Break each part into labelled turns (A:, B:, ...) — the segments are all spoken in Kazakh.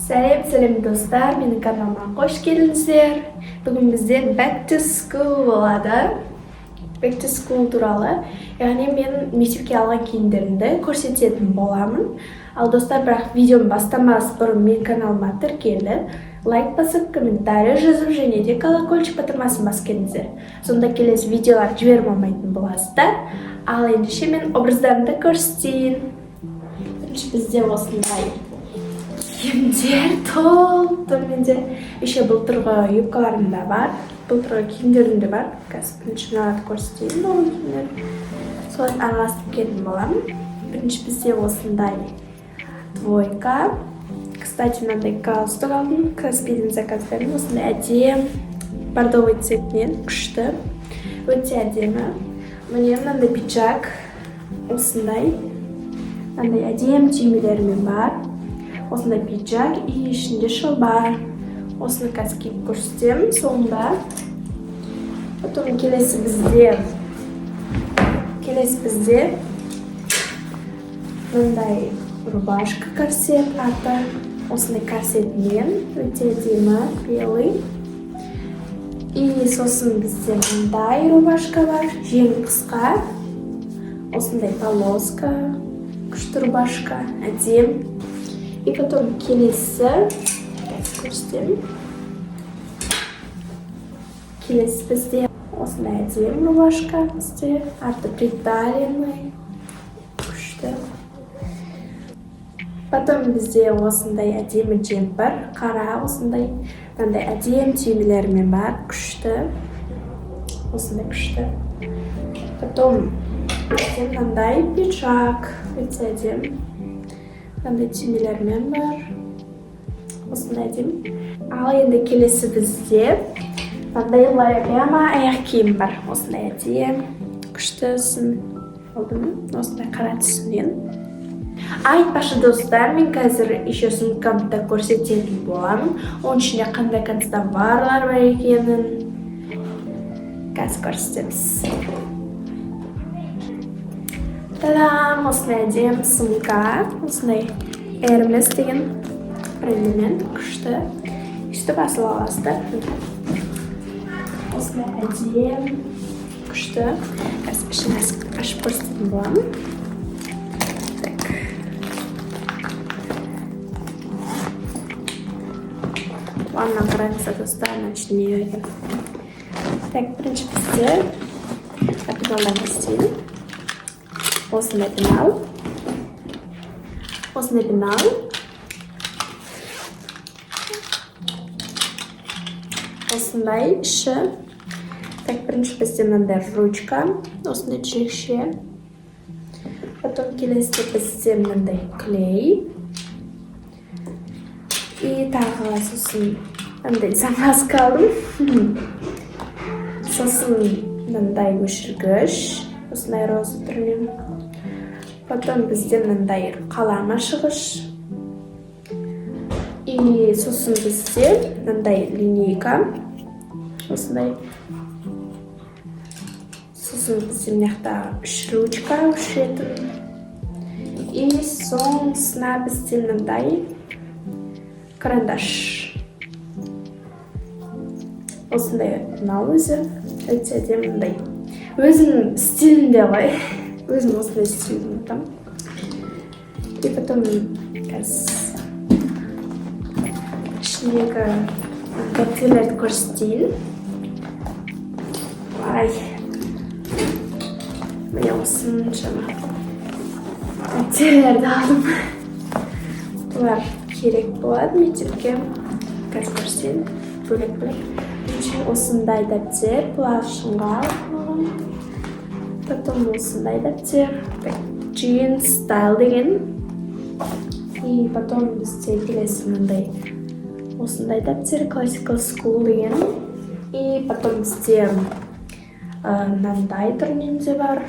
A: Сәлем достар, менің каналыма қош келдіңіздер. Бүгін бізде Back to School болады. Back to School туралы. Яғни мен мектепке алған киімдерімді көрсететін боламын. Ал достар, бірақ видеоны бастамас бұрын менің каналыма тіркеліп, лайк басып, комментарий жазып, және де колокольчик батырмасын басып келіңіздер. Сонда келесі видеолар жіберіп алмайтын боласыздар. Ал ендеше мен образдарымды көрсетейін. Бірінші бізде осындай киімдер толып менде. Еще былтырғы юбкаларым да бар, былтырғы киімдерім де бар. Қазір бірінші мыналарды көрсетейін болған киімдер. Солай араласып келетін боламын. Бірінші бізде осындай двойка. Кстати, мынандай галстук алдым. Казбиден заказ бердім. Осындай әдемі бордовый цветінен күшті. Өте әдемі. Міне мынандай пиджак. Осындай. Мынандай әдемі түймелерімен бар. Осындай пиджак и ішінде шалбар. Осыны қазір киіп көрсетемін соңында. Потом келесі бізде мындай рубашка корсет арты. Осындай корсетмен өте әдемі, белый. И сосын бізде мындай рубашка бар, жеңіл қысқа. Осындай полоска, күшті рубашка, әдемі. И потом келесі, көрсетемін. Келесі бізде осындай әдемі рубашка бізде, арты приталенный, күшті. Потом бізде осындай әдемі джемпер, қара осындай, мынандай әдемі түймелерімен бар, күшті. Осындай күшті. Потом мынандай пиджак, өте әдемі. Мынандай түймелермен бар. Осындай әдемі. Ал енді келесі бізде мынандай лайрама аяқ киім бар. Осындай әдемі, күшті сын алдым. Осындай қара түсінен. Айтпашы достар, мен қазір еще сумкамды көрсететін боламын. Оның ішінде қандай канцтоварлар бар екенін қазір көрсетеміз. Та-дам! Осындай әдемі сумка. Осындай Hermes деген брендімен күшті. Үсті басып аласыздар. Осындай әдемі күшті. Қазір ішін ашып көрсететін боламын. Вам нравится достар, начни. Так, бірінші бізде капиталдан бастайын. Осындай пенал. Осындай пенал. Осындай іші. Так, бірінші бізде мынандай ручка. Осындай жүрекше. Потом келесі бізде мынандай клей. И тағы сосын мындай замазка алдым. Сосын мындай өшіргіш. Осындай роза түрінен. Потом бізде мындай қалам ашығыш. И сосын бізде мындай линейка. Осындай. Сосын бізде мынақта үш ручка өшіретін. И соңғысына бізде мындай карандаш. Осындай мынау өзі өте әдемі мындай. Өзім стилінде ғой. Өзім осындай стилін ұнатам. И потом ішіндегі коктейлерді көрсетейін. Ай. Міне осыншама коктейлерді алдым. Бұлар керек болады мектепке. Қазір көрсетейін. Бөлек-бөлек. Осындай дәптер, плашынға алған. Потом осындай дәптер. Jeans style деген. И потом бізде келесі мындай осындай дәптер, classical school деген. И потом бізде мынандай түрінен де бар.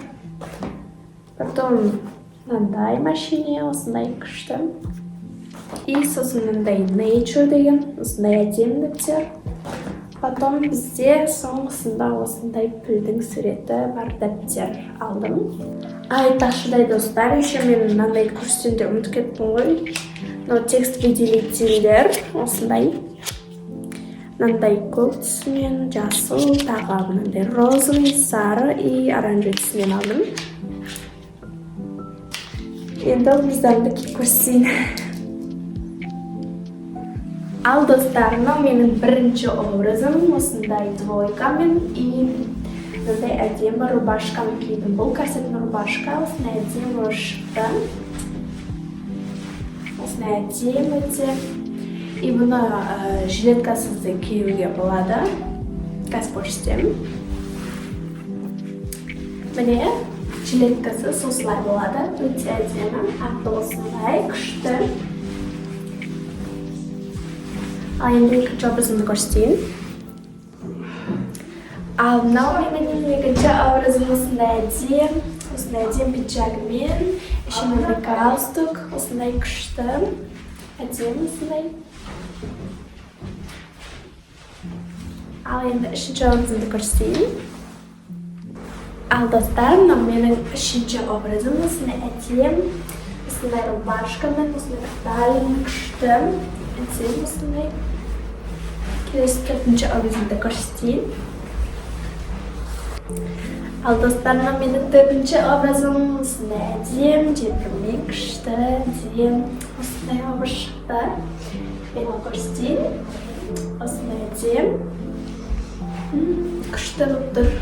A: Потом мынандай машине, осындай күшті. И сосын мындай nature деген, осындай әдемі дәптер. Потом бізде соңғысында осындай пілдің суреті бар дәптер алдым. Айтпақшыдай достар, еще мен мынандай көрсетуді ұмытып кеттім ғой. текст выделительдер осындай. Мынандай көк түсінен, жасыл, тағы мынандай розовый, сары и оранжевый түсінен алдым. Енді образдарымды көрсетейін. Ал достар, менің бірінші образым осындай двойкамен и мындай әдемі рубашканы кидім. Бұл корсетный рубашка, осындай әдемі шықты. Осындай әдемі де. И бұны жилеткасыз да киюге болады. Қазір көрсетемін. Міне жилеткасы осылай болады. Өте әдемі. Аты осындай күшті. Ал енді екінші образымды көрсетейін. Ал мынау менің екінші образым осындай әдем пиджагымен, ішінде галстук, осындай күшті. Әдемі осындай. Ал енді үшінші образымды көрсетейін. Ал достар, мынау менің үшінші образым осындай әдем, осындай рубашкамен, осындай талия күшті. Әдем осындай. Келесі төртінші образымды көрсетейін. Ал достар, мынау менің төртінші образым осындай әдем, желпірмен күшті, әдем, осындай образ шықты. Мен көрсетейін. Осындай әдем. Күшті болып тұр.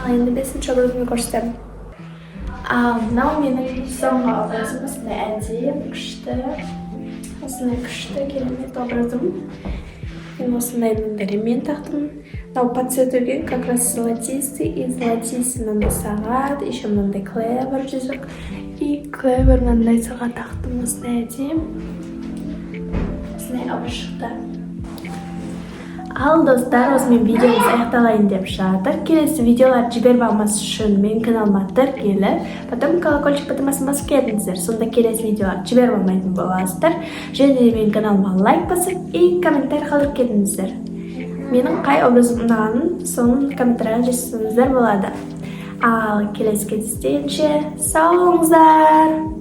A: Ал енді бесінші образымды көрсетемін. Ал мынау менің соңғы образым осындай әдем, күшті. Осындай күшті, керемет образым. Мен осындай ремень тақтым. Мынау подцветуге как раз золотистый и золотистый мынандай сағат, еще мынандай клевер жүзік и клевер мынандай сағат тақтым. Осындай әдем. Осындай образ шықты. Ал достар, осымен видеомыз аяқталайын деп жатыр. Келесі видеолар жіберіп алмас үшін менің каналыма тіркеліп, потом колокольчик батырмасын басып кетіңіздер. Сонда келесі видеолар жіберіп алмайтын боласыздар. Және де менің каналыма лайк басып и комментарий қалдырып кетіңіздер. Менің қай образым ұнағанын соның комментарийға жазсаңыздар болады. Ал келесі кездескенше сау болыңыздар.